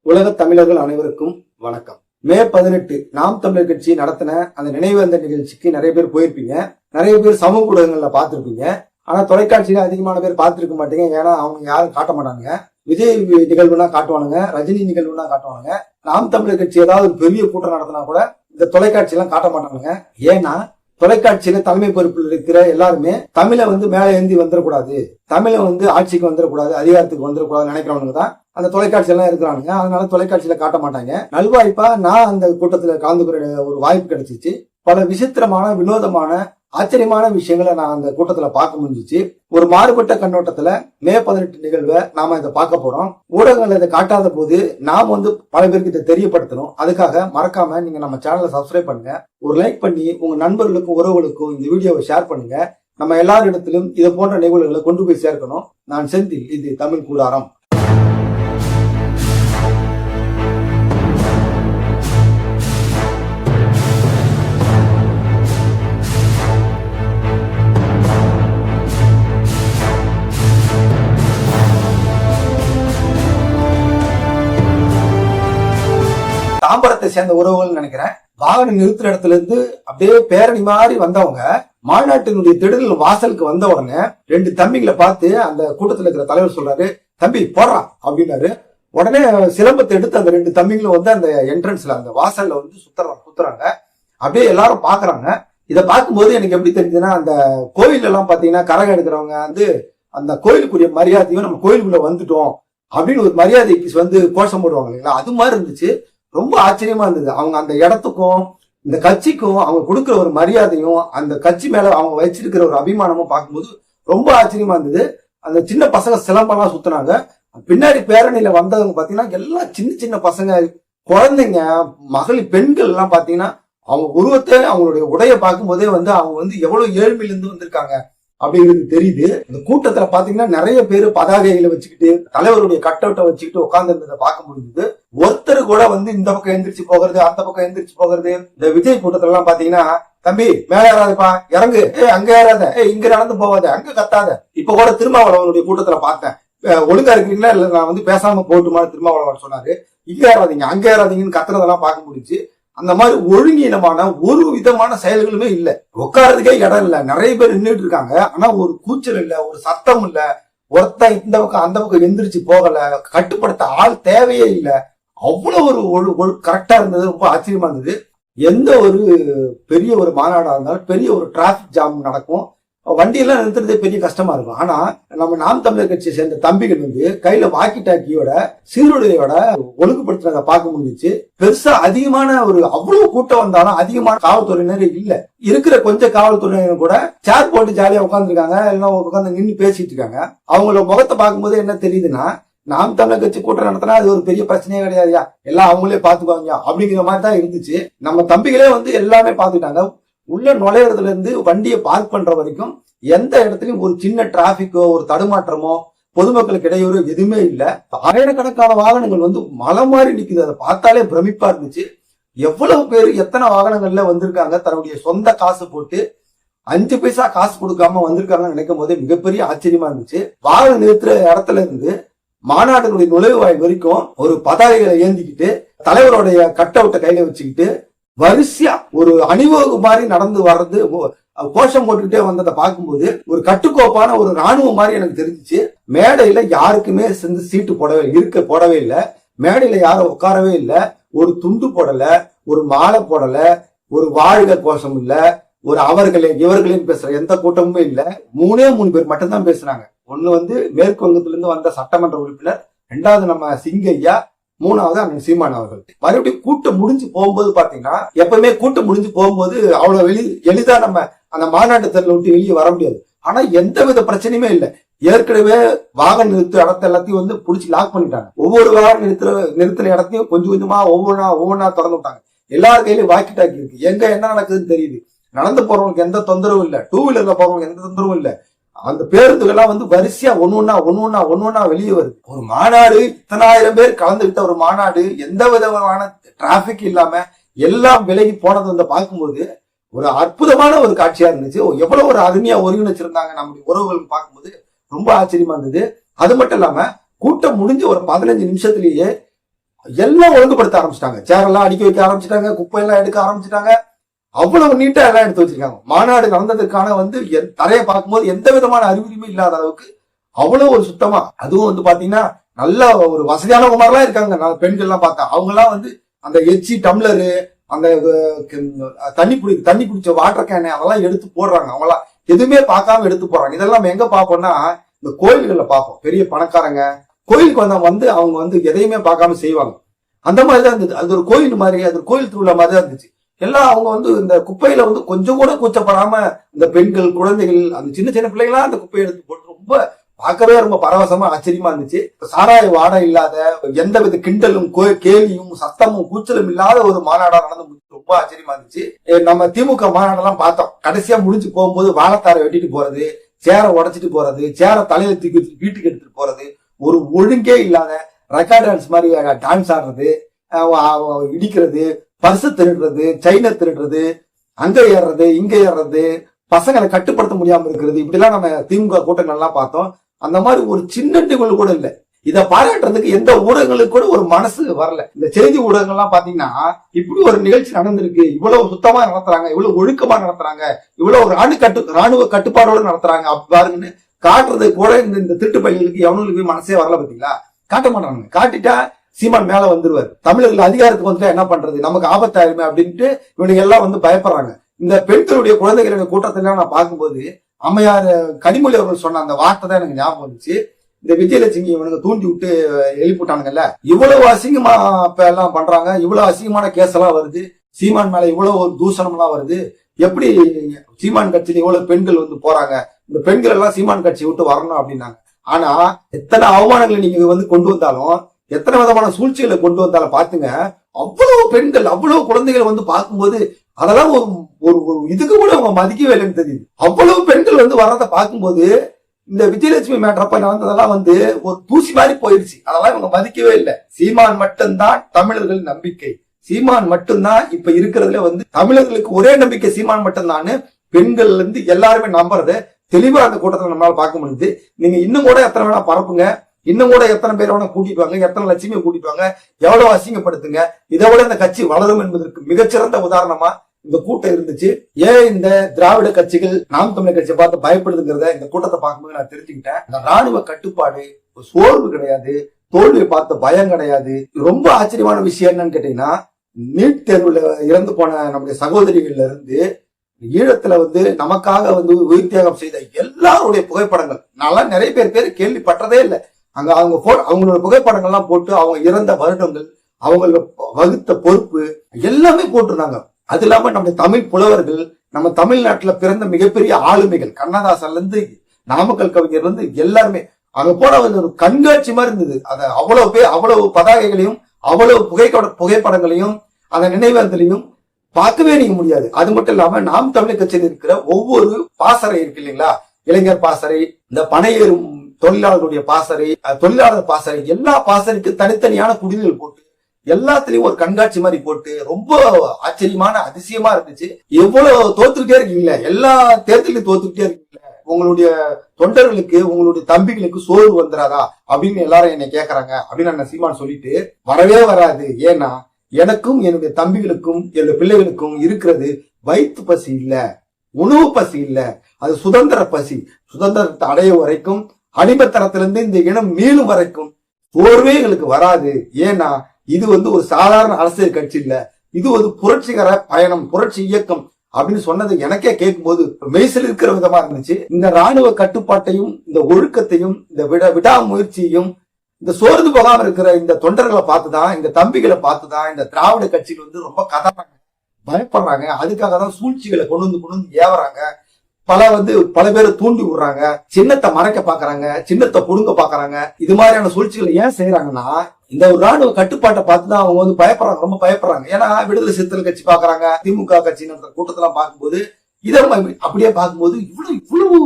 உலக தமிழர்கள் அனைவருக்கும் வணக்கம். மே 18 நாம் தமிழர் கட்சி நடத்தின அந்த நினைவேந்த நிகழ்ச்சிக்கு நிறைய பேர் போயிருப்பீங்க. நிறைய பேர் சமூக ஊடகங்கள்ல பார்த்திருப்பீங்க. ஆனா தொலைக்காட்சியில அதிகமான பேர் பார்த்திருக்க மாட்டீங்க. ஏன்னா அவங்க யாரும் காட்ட மாட்டாங்க. விஜய் நிகழ்வுனா காட்டுவானுங்க, ரஜினி நிகழ்வுனா காட்டுவானுங்க. நாம் தமிழர் கட்சி ஏதாவது ஒரு பெரிய கூட்டம் நடத்தினா கூட இந்த தொலைக்காட்சி எல்லாம் காட்ட மாட்டானுங்க. ஏன்னா தொலைக்காட்சியில தலைமை பொறுப்பில் இருக்கிற எல்லாருமே தமிழை மேல ஏந்தி வந்துடக்கூடாது, தமிழை ஆட்சிக்கு வந்துடக்கூடாது, அதிகாரத்துக்கு வந்துடக்கூடாது நினைக்கிறவனுங்க தான் அந்த தொலைக்காட்சி எல்லாம் இருக்கிறானுங்க. அதனால தொலைக்காட்சியில காட்ட மாட்டாங்க. நல்வாய்ப்பா நான் அந்த கூட்டத்துல கலந்துக்கிற ஒரு வாய்ப்பு கிடைச்சிச்சு. பல விசித்திரமான, வினோதமான, ஆச்சரியமான விஷயங்களை நான் அந்த கூட்டத்துல பார்க்க முடிஞ்சிச்சு. ஒரு மாறுபட்ட கண்ணோட்டத்துல மே 18 நிகழ்வை நாம இதை பார்க்க போறோம். ஊடகங்கள் இதை காட்டாத போது நாம் பல பேருக்கு இதை தெரியப்படுத்தணும். அதுக்காக மறக்காம நீங்க நம்ம சேனலை சப்ஸ்கிரைப் பண்ணுங்க, ஒரு லைக் பண்ணி உங்க நண்பர்களுக்கும் உறவுகளுக்கும் இந்த வீடியோவை ஷேர் பண்ணுங்க. நம்ம எல்லாரிடத்திலும் இது போன்ற நிகழ்வுகளை கொண்டு போய் சேர்க்கணும். நான் செந்தில், இது தமிழ் கூடாரம். தாம்பரத்தை சேர்ந்த உறவுகள் நினைக்கிறேன். வாகனம் நிறுத்துற இடத்துல இருந்து அப்படியே பேரணி மாதிரி வந்தவங்க மாநாட்டினுடைய திடல் வாசலுக்கு வந்த உடனே ரெண்டு தம்பிங்களை பார்த்து அந்த கூட்டத்தில் இருக்கிற தலைவர் சொல்றாரு, தம்பி போடுறா அப்படின்னாரு. உடனே சிலம்பத்தை எடுத்து அந்த ரெண்டு தம்பிங்களும் அந்த என்ட்ரன்ஸ்ல அந்த வாசல்ல சுத்துறாங்க. அப்படியே எல்லாரும் பாக்குறாங்க. இதை பார்க்கும்போது எனக்கு எப்படி தெரிஞ்சதுன்னா, அந்த கோயில் எல்லாம் பாத்தீங்கன்னா கரகம் எடுக்கிறவங்க அந்த கோயிலுக்குரிய மரியாதையும் நம்ம கோயிலுக்குள்ள வந்துட்டோம் அப்படின்னு ஒரு மரியாதைக்கு கோஷம் போடுவாங்க இல்லைங்களா, அது மாதிரி இருந்துச்சு. ரொம்ப ஆச்சரியமா இருந்தது. அவங்க அந்த இடத்துக்கும் இந்த கட்சிக்கும் அவங்க கொடுக்குற ஒரு மரியாதையும் அந்த கட்சி மேல அவங்க வச்சிருக்கிற ஒரு அபிமானமும் பார்க்கும்போது ரொம்ப ஆச்சரியமா இருந்தது. அந்த சின்ன பசங்க சிலம்பெல்லாம் சுத்தினாங்க. பின்னாடி பேரணியில வந்தவங்க பாத்தீங்கன்னா எல்லாம் சின்ன சின்ன பசங்க, குழந்தைங்க, மகளிர், பெண்கள் எல்லாம் பாத்தீங்கன்னா அவங்க உருவத்தை, அவங்களுடைய உடைய பார்க்கும் போதே அவங்க எவ்வளவு ஏழ்மையிலிருந்து வந்திருக்காங்க அப்படிங்கிறது தெரியுது. இந்த கூட்டத்துல பாத்தீங்கன்னா நிறைய பேரு பதாகைகளை வச்சுக்கிட்டு தலைவருடைய கட் அவுட்டை வச்சுக்கிட்டு உட்கார்ந்து இருந்ததை பார்க்க முடிஞ்சது. ஒருத்தர் கூட இந்த பக்கம் எந்திரிச்சு போகிறது, அந்த பக்கம் எந்திரிச்சு போகிறது. இந்த விஜய் கூட்டத்துல எல்லாம் பாத்தீங்கன்னா, தம்பி மேல ஏறாதப்பா, இறங்கு, அங்க ஏறாத, இங்க நடந்து போவாத, அங்க கத்தாத. இப்ப கூட திருமாவளவனுடைய கூட்டத்துல பார்த்தேன், ஒழுங்கா இருக்கீங்களா இல்ல நான் பேசாம போட்டுமான்னு திருமாவளவன் சொன்னாரு. இங்க ஏறாதீங்க, அங்க ஏறாதீங்கன்னு கத்துறதெல்லாம் பார்க்க முடிஞ்சு. அந்த மாதிரி ஒழுங்கீனமான ஒரு விதமான செயல்களுமே இல்ல. உட்காரதுக்கே இடம் இல்ல, நிறைய பேர் நின்றுட்டு இருக்காங்க. ஆனா ஒரு கூச்சல் இல்ல, ஒரு சத்தம் இல்ல, ஒருத்தன் இந்த பக்கம் அந்த பக்கம் எந்திரிச்சு போகல, கட்டுப்படுத்த ஆள் தேவையே இல்ல. அவ்வளவு ஒரு கரெக்டா இருந்தது. ரொம்ப ஆச்சரியமா இருந்தது. எந்த ஒரு பெரிய ஒரு மாநாடா இருந்தாலும் பெரிய ஒரு டிராபிக் ஜாம் நடக்கும், வண்டியெல்லாம் நிறுத்துறதே பெரிய கஷ்டமா இருக்கும். ஆனா நம்ம நாம் தமிழர் கட்சியை சேர்ந்த தம்பிகள் கையில வாக்கி டாக்கியோட சீருடையோட ஒழுங்குபடுத்துறத பார்க்க முடிஞ்சிச்சு. பெருசா அதிகமான அவ்வளவு கூட்டம் வந்தாலும் அதிகமான காவல்துறையினர் இல்ல. இருக்கிற கொஞ்சம் காவல்துறையினர் கூட சேர் போட்டு ஜாலியா உட்காந்துருக்காங்க, இல்லைன்னா உட்காந்து நின்று பேசிட்டு இருக்காங்க. அவங்களோட முகத்தை பார்க்கும்போது என்ன தெரியுதுன்னா, நாம் தமிழர் கட்சி கூட்டம் நடத்தினா அது ஒரு பெரிய பிரச்சனையே கிடையாதுயா, எல்லாம் அவங்களே பாத்துக்குவாங்க அப்படிங்கிற மாதிரி தான் இருந்துச்சு. நம்ம தம்பிகளே எல்லாமே பாத்துட்டாங்க. உள்ள நுழையறதுல இருந்து வண்டியை பார்க் பண்ற வரைக்கும் எந்த இடத்துலயும் ஒரு சின்ன டிராபிக்கோ ஒரு தடுமாற்றமோ பொதுமக்களுக்கு இடையூறு எதுவுமே இல்ல. ஆயிரக்கணக்கான வாகனங்கள் மலை மாதிரி நிக்குது. அதை பார்த்தாலே பிரமிப்பா இருந்துச்சு. எவ்வளவு பேர் எத்தனை வாகனங்கள்ல வந்திருக்காங்க, தன்னுடைய சொந்த காசு போட்டு 5 பைசா காசு கொடுக்காம வந்திருக்காங்கன்னு நினைக்கும் போதே மிகப்பெரிய ஆச்சரியமா இருந்துச்சு. வாகனம் நிறுத்துற இடத்துல இருந்து மாநாட்டினுடைய நுழைவாய் வரைக்கும் ஒரு பதாகைகளை ஏந்திக்கிட்டு தலைவருடைய கட் அவுட்டை கையில வச்சுக்கிட்டு வரிசையா ஒரு அணிவகுப்பு மாதிரி நடந்து வர்றது, கோஷம் போட்டுக்கிட்டே வந்ததை பார்க்கும்போது ஒரு கட்டுக்கோப்பான ஒரு ராணுவம் மாதிரி எனக்கு தெரிஞ்சிச்சு. மேடையில யாருக்குமே சீட்டு போடவே இல்லை. மேடையில யாரும் உட்காரவே இல்லை. ஒரு துண்டு போடல, ஒரு மாலை போடல, ஒரு வாழ்க கோஷம் இல்ல, ஒரு அவர்களே இவர்களையும் பேசுற எந்த கூட்டமுமே இல்ல. 3 பேர் மட்டும்தான் பேசுறாங்க. ஒண்ணு மேற்கு வங்கத்திலிருந்து வந்த சட்டமன்ற உறுப்பினர், 2வது நம்ம சிங்கையா, 3வது அண்ணன் சீமான் அவர்கள். மறுபடியும் கூட்டம் முடிஞ்சு போகும்போது பாத்தீங்கன்னா, எப்பவுமே கூட்டம் முடிஞ்சு போகும்போது அவ்வளவு எளிதா நம்ம அந்த மாநாட்டு தெருல விட்டு வெளியே வர முடியாது. ஆனா எந்த வித பிரச்சனையுமே இல்லை. ஏற்கனவே வாகன நிறுத்த இடத்த எல்லாத்தையும் புடிச்சு லாக் பண்ணிட்டாங்க. ஒவ்வொரு வாகன நிறுத்தின இடத்தையும் கொஞ்சம் கொஞ்சமா ஒவ்வொன்னா திறந்து விட்டாங்க. எல்லார் கையிலும் வாக்கி டாக்கி இருக்கு. எங்க என்ன நடக்குதுன்னு தெரியுது. நடந்து போறவங்களுக்கு எந்த தொந்தரவும் இல்ல, 2 வீலர்ல போறவங்களுக்கு எந்த தொந்தரவும் இல்ல. அந்த பேருந்துகள்லாம் வரிசையா ஒன்னொன்னா வெளியே வருது. ஒரு மாநாடு, இத்தனை ஆயிரம் பேர் கலந்துகிட்ட ஒரு மாநாடு, எந்த விதமான டிராபிக் இல்லாம எல்லாம் விலகி போனது பார்க்கும்போது ஒரு அற்புதமான ஒரு காட்சியா இருந்துச்சு. எவ்வளவு ஒரு அருமையா ஒருங்கிணைச்சிருந்தாங்க நம்முடைய உறவுகள் பார்க்கும்போது ரொம்ப ஆச்சரியமா இருந்தது. அது மட்டும் இல்லாம கூட்டம் முடிஞ்சு ஒரு 15 நிமிஷத்திலேயே எல்லாம் ஒழுங்குபடுத்த ஆரம்பிச்சிட்டாங்க. சேரெல்லாம் அடிக்க வைக்க ஆரம்பிச்சிட்டாங்க, குப்பையெல்லாம் எடுக்க ஆரம்பிச்சிட்டாங்க. அவ்வளவு நீட்டா எல்லாம் எடுத்து வச்சிருக்காங்க. மாநாடு நடந்ததுக்கான தரையை பார்க்கும்போது எந்த விதமான அறிகுறியுமே இல்லாத அளவுக்கு அவ்வளவு ஒரு சுத்தமா, அதுவும் பாத்தீங்கன்னா நல்ல ஒரு வசதியானவங்க மாதிரிலாம் இருக்காங்க. நான் பெண்கள் எல்லாம் பார்த்தா அவங்க எல்லாம் அந்த எச்சி டம்ளரு, அந்த தண்ணி பிடிச்ச வாட்டர் கேனை அதெல்லாம் எடுத்து போடுறாங்க. அவங்களாம் எதுவுமே பார்க்காம எடுத்து போடுறாங்க. இதெல்லாம் நம்ம எங்க பார்ப்போம்னா இந்த கோயில்கள்ல பார்ப்போம். பெரிய பணக்காரங்க கோயிலுக்கு அவங்க எதையுமே பார்க்காம செய்வாங்க. அந்த மாதிரிதான் இருந்தது. அது ஒரு கோயில் மாதிரி, அது ஒரு கோயில் திருவிழா மாதிரி தான் இருந்துச்சு. எல்லாம் அவங்க இந்த குப்பையில கொஞ்சம் கூட கூச்சப்படாம இந்த பெண்கள், குழந்தைகள், அந்த சின்ன சின்ன பிள்ளைங்களா அந்த குப்பையை எடுத்து போட்டு ரொம்ப பார்க்கவே ரொம்ப பரவசமா ஆச்சரியமா இருந்துச்சு. சாராய வாடை இல்லாத, எந்த வித கிண்டலும் கேலியும் சத்தமும் கூச்சலும் இல்லாத ஒரு மாநாடா நடந்து ரொம்ப ஆச்சரியமா இருந்துச்சு. நம்ம திமுக மாநாடெல்லாம் பார்த்தோம். கடைசியா முடிஞ்சு போகும்போது வாழைத்தாரை வெட்டிட்டு போறது, சேரை உடைச்சிட்டு போறது, சேரை தலையில தூக்கி வீட்டுக்கு எடுத்துட்டு போறது, ஒரு ஒழுங்கே இல்லாத ரெக்கார்ட் டான்ஸ் மாதிரி டான்ஸ் ஆடுறது, இடிக்கிறது, பர்சு திருடுறது, செயினை திருடுறது, அங்க ஏறுறது இங்க ஏறுறது, பசங்களை கட்டுப்படுத்த முடியாம இருக்கிறது, இப்படி எல்லாம் நம்ம திமுக கூட்டங்கள்லாம் பார்த்தோம். அந்த மாதிரி ஒரு சின்ன நிகழ்வு கூட இல்லை. இதை பாராட்டுறதுக்கு எந்த ஊடகங்களுக்கு கூட ஒரு மனசு வரல. இந்த செய்தி ஊடகங்கள்லாம் பாத்தீங்கன்னா இப்படி ஒரு நிகழ்ச்சி நடந்திருக்கு, இவ்வளவு சுத்தமா நடத்துறாங்க, இவ்வளவு ஒழுக்கமா நடத்துறாங்க, இவ்வளவு ராணுவ கட்டுப்பாடோடு நடத்துறாங்க பாருங்கன்னு காட்டுறது கூட இந்த திருட்டு பள்ளிகளுக்கு எவனுக்கு மனசே வரல. பாத்தீங்களா, காட்ட மாட்டாங்க. காட்டிட்டா சீமான் மேல வந்துருவாரு. தமிழர்கள் அதிகாரத்துக்கு வந்துட்டா என்ன பண்றது, நமக்கு ஆபத்தாயிருமே அப்படின்ட்டு இவனுங்க எல்லாம் பயப்படுறாங்க. இந்த பெண்களுடைய குழந்தைகளுடைய கூட்டத்திலாம் நான் பார்க்கும்போது அம்மையார் கனிமொழி அவர்கள் சொன்ன அந்த வார்த்தை தான் எனக்கு ஞாபகம் வந்துச்சு. இந்த விஜயலட்சுமி இவனுங்க தூண்டி விட்டு எழுப்பிட்டானுங்கல்ல, இவ்வளவு அசிங்கமா எல்லாம் பண்றாங்க, இவ்வளவு அசிங்கமான கேஸ் எல்லாம் வருது, சீமான் மேல இவ்வளவு ஒரு தூஷணம் எல்லாம் வருது, எப்படி சீமான் கட்சியில இவ்வளவு பெண்கள் போறாங்க, இந்த பெண்கள் எல்லாம் சீமான் கட்சி விட்டு வரணும் அப்படின்னாங்க. ஆனா எத்தனை அவமானங்களை நீங்க கொண்டு வந்தாலும், எத்தனை விதமான சூழ்ச்சிகளை கொண்டு வந்தாலும் பாத்துங்க, அவ்வளவு பெண்கள் அவ்வளவு குழந்தைகள் பார்க்கும்போது அதெல்லாம் ஒரு இதுக்கு கூட அவங்க மதிக்கவே இல்லைன்னு தெரியுது. அவ்வளவு பெண்கள் வர்றதை பார்க்கும்போது இந்த விஜயலட்சுமி மேட்டரப்ப நடந்ததெல்லாம் ஒரு தூசி மாதிரி போயிருச்சு. அதெல்லாம் இவங்க மதிக்கவே இல்லை. சீமான் மட்டும்தான் தமிழர்களின் நம்பிக்கை, சீமான் மட்டும்தான் இப்ப இருக்கிறதுல தமிழர்களுக்கு ஒரே நம்பிக்கை சீமான் மட்டும்தான். பெண்கள் எல்லாருமே நம்புறத தெளிவா அந்த கூட்டத்தில் நம்மளால பார்க்க முடியுது. நீங்க இன்னும் கூட எத்தனை வேணா பரப்புங்க, இன்னும் கூட எத்தனை பேர் வேணா கூட்டிட்டு வாங்க, எத்தனை லட்சுமியை கூட்டிட்டு வாங்க, எவ்வளவு அசிங்கப்படுத்துங்க, இதை விட இந்த கட்சி வளரும் என்பதற்கு மிகச்சிறந்த உதாரணமா இந்த கூட்டம் இருந்துச்சு. ஏன் இந்த திராவிட கட்சிகள் நாம் தமிழர் கட்சியை பார்த்து பயப்படுதுங்கிறத இந்த கூட்டத்தை பார்க்கும்போது நான் தெரிஞ்சுக்கிட்டேன். இந்த ராணுவ கட்டுப்பாடு சோர்வு கிடையாது, தோல்வியை பார்த்த பயம் கிடையாது. ரொம்ப ஆச்சரியமான விஷயம் என்னன்னு கேட்டீங்கன்னா, நீட் தேர்வுல இறந்து போன நம்முடைய சகோதரிகள்ல இருந்து ஈழத்துல நமக்காக உயிர் தியாகம் செய்த எல்லாருடைய புகைப்படங்கள் நான் நிறைய பேர் கேள்விப்பட்டதே இல்லை. அங்க அவங்களோட புகைப்படங்கள்லாம் போட்டு அவங்க இறந்த வருடங்கள், அவங்க வகுத்த பொறுப்பு எல்லாமே போட்டிருந்தாங்க. அது இல்லாம நம்ம தமிழ் புலவர்கள், நம்ம தமிழ்நாட்டுல பிறந்த மிகப்பெரிய ஆளுமைகள், கண்ணதாசன்ல இருந்து நாமக்கல் கவிஞர்ல இருந்து எல்லாருமே அங்க போன ஒரு கண்காட்சி மாதிரி இருந்தது. அத அவ்வளவு பதாகைகளையும் அவ்வளவு புகைப்படங்களையும் அந்த நினைவேந்தலையும் பார்க்கவே நீங்க முடியாது. அது மட்டும் இல்லாம நாம் தமிழர் கட்சியில் இருக்கிற ஒவ்வொரு பாசறை இருக்கு இல்லைங்களா, இளைஞர் பாசறை, இந்த பனையேறும் தொழிலாளர்களுடைய பாசறை, தொழிலாளர் பாசறை, எல்லா பாசறைக்கு தனித்தனியான குடில்கள் போட்டு எல்லாத்துலயும் ஒரு கண்காட்சி மாதிரி போட்டு ரொம்ப ஆச்சரியமான அதிசயமா இருந்துச்சு. எவ்வளவு தோத்துக்கிட்டே இருக்கீங்களே, எல்லா தேர்தலையும் தோத்துக்கிட்டே இருக்கீங்களே, உங்களுடைய தொண்டர்களுக்கு உங்களுடைய தம்பிகளுக்கு சோர்வு வந்துடாதா அப்படின்னு எல்லாரும் என்னை கேட்கறாங்க அப்படின்னு நான் சீமான் சொல்லிட்டு, வரவே வராது. ஏன்னா எனக்கும் என்னுடைய தம்பிகளுக்கும் என்னுடைய பிள்ளைகளுக்கும் இருக்கிறது வயிற்று பசி இல்ல, உணவு பசி இல்ல, அது சுதந்திர பசி. சுதந்திரத்தை அடைய வரைக்கும், அடிமத்தனத்திலிருந்து இந்த இனம் மீளும் வரைக்கும் சோர்வே எங்களுக்கு வராது. ஏன்னா இது ஒரு சாதாரண அரசியல் கட்சி இல்ல, இது புரட்சிகர பயணம், புரட்சி இயக்கம் அப்படின்னு சொன்னது எனக்கே கேட்கும் போது மெய்சில் இருக்கிற விதமா இருந்துச்சு. இந்த ராணுவ கட்டுப்பாட்டையும் இந்த ஒழுக்கத்தையும் இந்த விடாமுயற்சியையும் இந்த சோர்ந்து போகாம இருக்கிற இந்த தொண்டர்களை பார்த்துதான், இந்த தம்பிகளை பார்த்துதான் இந்த திராவிட கட்சிகள் ரொம்ப கதறாங்க, பயப்படுறாங்க. அதுக்காக தான் சூழ்ச்சிகளை கொண்டு வந்து ஏவறாங்க. பல பேரை தூண்டி விடுறாங்க, சின்னத்தை மறைக்க பாக்குறாங்க, சின்னத்தை புடுங்க பாக்குறாங்க. இது மாதிரியான சூழ்ச்சிகளை ஏன் செய்யறாங்கன்னா, இந்த ஒரு ராணுவ கட்டுப்பாட்டை பார்த்துதான் அவங்க பயப்படுறாங்க, ரொம்ப பயப்படுறாங்க. ஏன்னா விடுதலை சிறுத்தைகள் கட்சி பாக்குறாங்க, திமுக கட்சி கூட்டத்தெல்லாம் பார்க்கும்போது இதை அப்படியே பார்க்கும்போது இவ்வளவு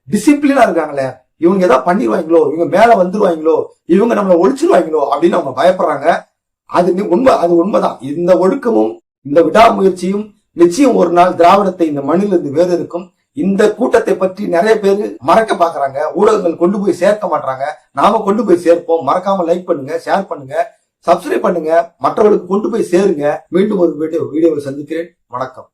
டிசிப்ளினா இருக்காங்களே, இவங்க ஏதாவது பண்ணிடுவாங்களோ, இவங்க மேல வந்துருவாங்களோ, இவங்க நம்மளை ஒழிச்சிருவாங்களோ அப்படின்னு அவங்க பயப்படுறாங்க. அது உண்மைதான். இந்த ஒழுக்கமும் இந்த விடாமுயற்சியும் நிச்சயம் ஒரு நாள் திராவிடத்தை இந்த மண்ணிலிருந்து வேறு இருக்கும். இந்த கூட்டத்தை பற்றி நிறைய பேர் மறக்க பாக்குறாங்க, ஊடகங்கள் கொண்டு போய் சேர்க்க மாட்டாங்க. நாம கொண்டு போய் சேர்ப்போம். மறக்காம லைக் பண்ணுங்க, ஷேர் பண்ணுங்க, சப்ஸ்கிரைப் பண்ணுங்க, மற்றவர்களுக்கு கொண்டு போய் சேருங்க. மீண்டும் ஒரு வீடியோவில் சந்திக்கிறேன். வணக்கம்.